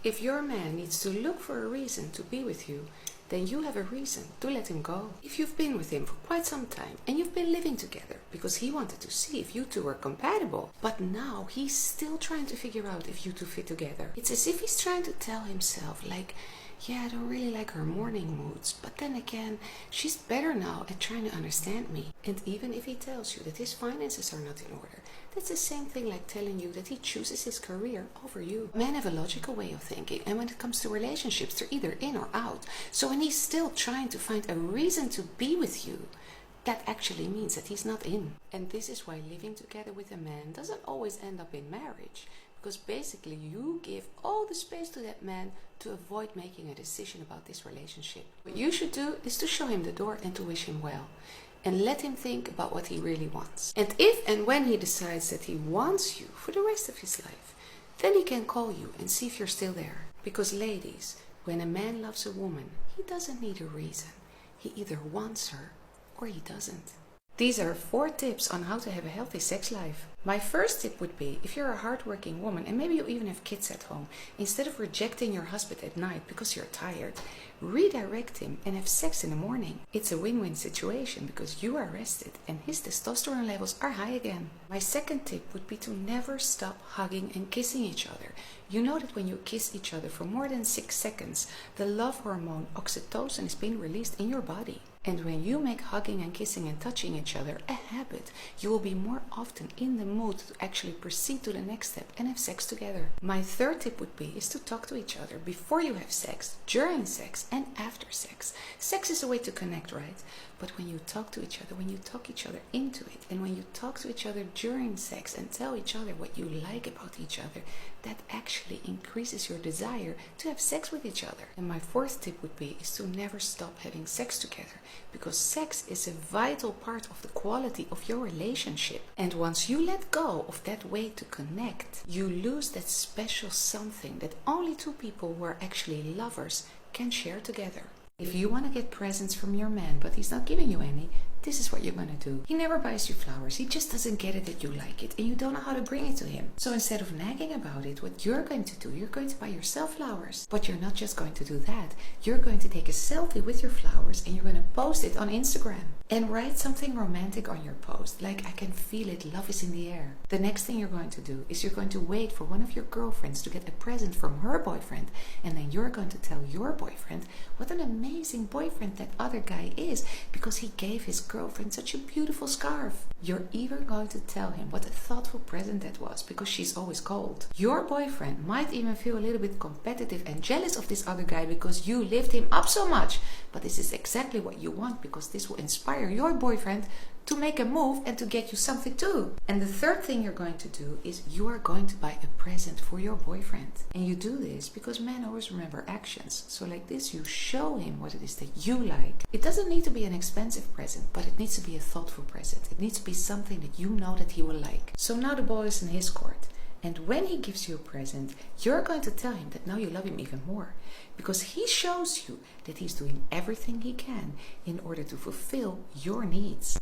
If your man needs to look for a reason to be with you, then you have a reason to let him go. If you've been with him for quite some time and you've been living together because he wanted to see if you two were compatible, but now he's still trying to figure out if you two fit together. It's as if he's trying to tell himself like, yeah, I don't really like her morning moods, but then again, she's better now at trying to understand me. And even if he tells you that his finances are not in order, that's the same thing like telling you that he chooses his career over you. Men have a logical way of thinking, and when it comes to relationships, they're either in or out. So when he's still trying to find a reason to be with you, that actually means that he's not in. And this is why living together with a man doesn't always end up in marriage. Because basically you give all the space to that man to avoid making a decision about this relationship. What you should do is to show him the door and to wish him well. And let him think about what he really wants. And if and when he decides that he wants you for the rest of his life, then he can call you and see if you're still there. Because ladies, when a man loves a woman, he doesn't need a reason. He either wants her or he doesn't. These are 4 tips on how to have a healthy sex life. My first tip would be, if you're a hardworking woman and maybe you even have kids at home, instead of rejecting your husband at night because you're tired, redirect him and have sex in the morning. It's a win-win situation because you are rested and his testosterone levels are high again. My second tip would be to never stop hugging and kissing each other. You know that when you kiss each other for more than 6 seconds, the love hormone oxytocin is being released in your body. And when you make hugging and kissing and touching each other a habit, you will be more often in the mood to actually proceed to the next step and have sex together. My third tip would be is to talk to each other before you have sex, during sex and after sex. Sex is a way to connect, right? But when you talk to each other, when you talk each other into it, and when you talk to each other during sex and tell each other what you like about each other, that actually increases your desire to have sex with each other. And my fourth tip would be is to never stop having sex together, because sex is a vital part of the quality of your relationship. And once you let go of that way to connect, you lose that special something that only 2 people who are actually lovers can share together. If you want to get presents from your man, but he's not giving you any, this is what you're going to do. He never buys you flowers. He just doesn't get it that you like it and you don't know how to bring it to him. So instead of nagging about it, what you're going to do, you're going to buy yourself flowers. But you're not just going to do that. You're going to take a selfie with your flowers and you're going to post it on Instagram. And write something romantic on your post, like I can feel it, love is in the air. The next thing you're going to do is you're going to wait for one of your girlfriends to get a present from her boyfriend, and then you're going to tell your boyfriend what an amazing boyfriend that other guy is because he gave his girlfriend such a beautiful scarf. You're even going to tell him what a thoughtful present that was because she's always cold. Your boyfriend might even feel a little bit competitive and jealous of this other guy because you lift him up so much, but this is exactly what you want because this will inspire your boyfriend to make a move and to get you something too. And the third thing you're going to do is you are going to buy a present for your boyfriend. And you do this because men always remember actions. So like this, you show him what it is that you like. It doesn't need to be an expensive present, but it needs to be a thoughtful present. It needs to be something that you know that he will like. So now the ball is in his court. And when he gives you a present, you're going to tell him that now you love him even more. Because he shows you that he's doing everything he can in order to fulfill your needs.